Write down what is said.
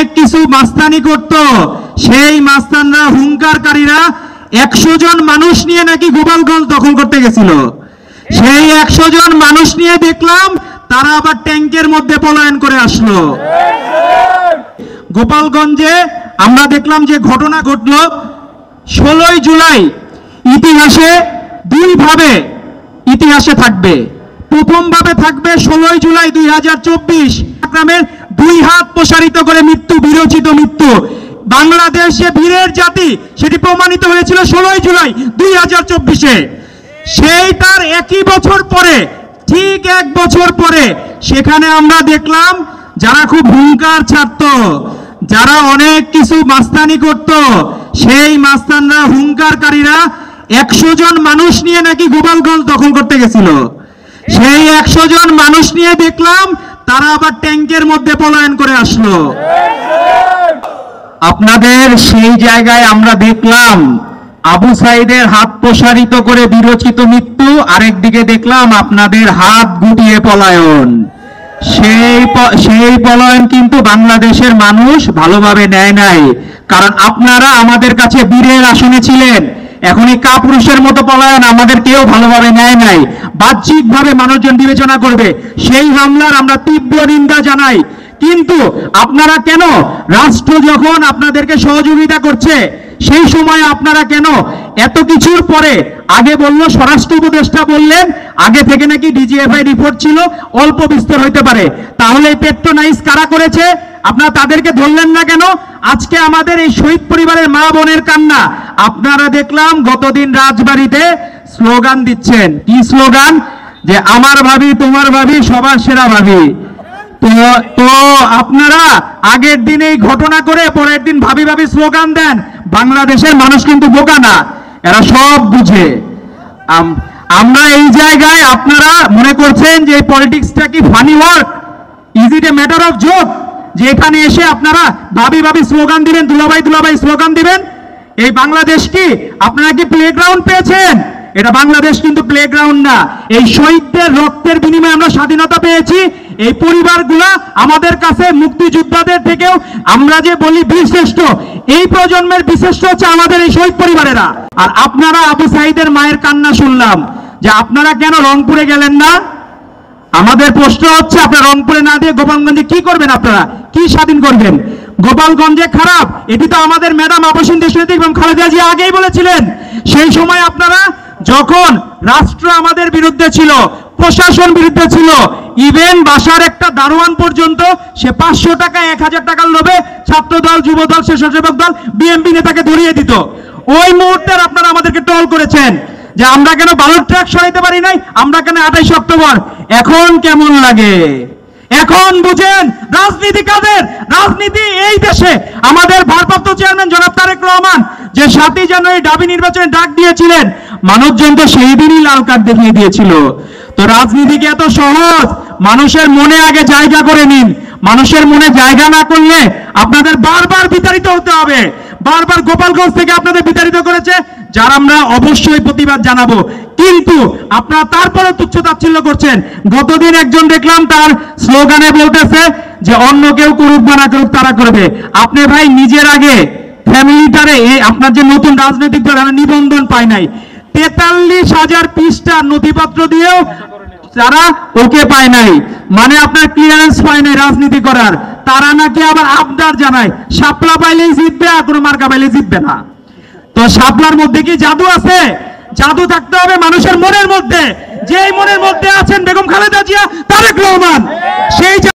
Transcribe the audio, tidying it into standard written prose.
অনেক কিছু মাস্তানি করত, সেই মাস্তানরা হুঙ্কারকারীরা 100 জন মানুষ নিয়ে নাকি গোপালগঞ্জ দখল করতে গেছিল। সেই 100 জন মানুষ নিয়ে দেখলাম তারা আবার ট্যাঙ্কের মধ্যে পলায়ন করে আসলো। গোপালগঞ্জে আমরা দেখলাম যে ঘটনা ঘটলো 16ই জুলাই ইতিহাসে দুই ভাবে ইতিহাসে থাকবে। প্রথম ভাবে থাকবে 16ই জুলাই 2024 গ্রামের 2 হাত প্রসারিত করে মৃত্যু, বিরোচিত মৃত্যু। বাংলাদেশে বীরের জাতি সেটি প্রমাণিত হয়েছিল 16ই জুলাই 2024-এ। সেই তার একই বছর পরে, ঠিক 1 বছর পরে সেখানে আমরা দেখলাম যারা খুব হুঙ্কার ছাড়ত, যারা অনেক কিছু মাস্তানি করত, সেই মাস্তানরা হুঙ্কারকারীরা 100 জন মানুষ নিয়ে নাকি গোপালগঞ্জ দখল করতে গেছিল। সেই 100 জন মানুষ নিয়ে দেখলাম তারা আবার ট্যাঙ্কের মধ্যে পলায়ন করে আসলো। আপনাদের সেই জায়গায় আমরা দেখলাম আবু সাইদের হাত প্রসারিত করে বিরোচিত মৃত্যু, আরেকদিকে দেখলাম আপনাদের হাত গুটিয়ে পলায়ন। সেই পলায়ন কিন্তু বাংলাদেশের মানুষ ভালোভাবে নেয় নাই, কারণ আপনারা আমাদের কাছে বীরের আসনে ছিলেন। এখন এই কাপুরুষের মতো পলায়ন আমাদের কেউ ভালোভাবে নেয় নাই। বাহ্যিকভাবে মানুষজন বিবেচনা করবে, সেই হামলার আমরা তীব্র নিন্দা জানাই। কিন্তু আপনারা কেন, রাষ্ট্র যখন আপনাদেরকে সহযোগিতা করছে সেই সময় আপনারা কেন এত কিছুর পরে, আগে বললো স্বরাষ্ট্র উপদেষ্টা বললেন আগে থেকে নাকি ডিজিএফআই রিপোর্ট ছিল, অল্প বিস্তর হইতে পারে, তাহলে এই পেট্রোনাইজ কারা করেছে? আপনারা তাদেরকে ধরলেন না কেন? আজকে আমাদের এই শহীদ পরিবারের মা বোনের কান্না, আপনারা দেখলাম গতদিন রাজবাড়িতে স্লোগান দিচ্ছেন। কি স্লোগান? যে আমার ভাবি, তোমার ভাবি, সবার সেরা ভাবি। তো আপনারা আগের দিন এই ঘটনা করে পরের দিন ভাবি ভাবি স্লোগান দেন। বাংলাদেশের মানুষ কিন্তু বোকা না, এরা সব বুঝে। আমরা এই জায়গায় আপনারা মনে করছেন যে এই পলিটিক্সটা কি funny work? Is it a matter of joke যে এখানে এসে আপনারা ভাবি ভাবি স্লোগান দিবেন, দুলাভাই দুলাভাই স্লোগান দিবেন? এই বাংলাদেশ কি আপনারা কি প্লেগ্রাউন্ড পেয়েছেন? এটা বাংলাদেশ কিন্তু প্লেগ্রাউন্ড না। এই শহীদদের রক্তের বিনিময়ে আমরা স্বাধীনতা পেয়েছি। এই পরিবারগুলা আমাদের কাছে মুক্তিযোদ্ধাদের থেকেও আমরা যে বলি বীরশ্রেষ্ঠ, এই প্রজন্মের বীরশ্রেষ্ঠ হচ্ছে আমাদের এই শহীদ পরিবারেরা। আর আপনারা আবু সাইদের মায়ের কান্না শুনলাম যে আপনারা কেন রংপুরে গেলেন না? আমাদের প্রশ্ন হচ্ছে আপনারা রংপুরে না দিয়ে গোপালগঞ্জে কি করবেন? আপনারা কি স্বাধীন করবেন? গোপালগঞ্জে খারাপ, এটি তো আমাদের ম্যাডাম আবাসিন দেশনেত্রী এবং খালেদা জিয়া আগেই বলেছিলেন। সেই সময় আপনারা যখন রাষ্ট্র আমাদের বিরুদ্ধে ছিল, প্রশাসন বিরুদ্ধে ছিল, ইভেন বাসার একটা দারোয়ান পর্যন্ত সে 500 টাকা 1000 টাকার লোভে ছাত্র দল, যুব দল, স্বেচ্ছাসেবক দল, বিএমপি নেতাকে ধরিয়ে দিত। ওই মুহূর্তে আপনারা আমাদেরকে ট্রল করেছেন যে আমরা কেন বালুর ট্রাক সরাইতে পারি নাই, আমরা কেন 28 অক্টোবর। এখন কেমন লাগে? এখন বুঝেন রাজনীতি কাদের? রাজনীতি এই দেশে আমাদের ভারপ্রাপ্ত চেয়ারম্যান জনাব তারেক রহমান যে 7ই জানুয়ারি দাবি নির্বাচনে ডাক দিয়েছিলেন, মানুষজন তো সেই দিনই লাল কার্ড দেখিয়ে দিয়েছিল। তো রাজনীতি কি এত সহজ? মানুষের মনে আগে জায়গা করে নিন। মানুষের মনে জায়গা না করলে আপনাদের বারবার বিতাড়িত হতে হবে। বারবার গোপালগঞ্জ থেকে আপনাদের বিতাড়িত করেছে, যার আমরা অবশ্যই প্রতিবাদ জানাবো। কিন্তু আপনারা তারপরে তুচ্ছ-তাচ্ছিল্য করছেন। গতদিন একজন দেখলাম তার স্লোগানে বলতেছে যে অন্য কেউ করুক বা না করুক তারা করবে। আপনি ভাই নিজের আগে ফ্যামিলিটারে, আপনার যে নতুন রাজনৈতিক দল নিবন্ধন পায় নাই, 43,000 পৃষ্ঠা নথিপত্র দিয়েও তারা ওকে পায় নাই, মানে আপনার ক্লিয়ারেন্স পায় নাই রাজনীতি করার। তারা নাকি আবার আবদার জানায় শাপলা পাইলেই জিতবে, আর কোনো মার্কা পাইলে জিতবে না। তো শাপলার মধ্যে কি জাদু আছে? জাদু থাকতে হবে মানুষের মনের মধ্যে। যেই মনের মধ্যে আছেন বেগম খালেদা জিয়া, তারেক রহমান, সেই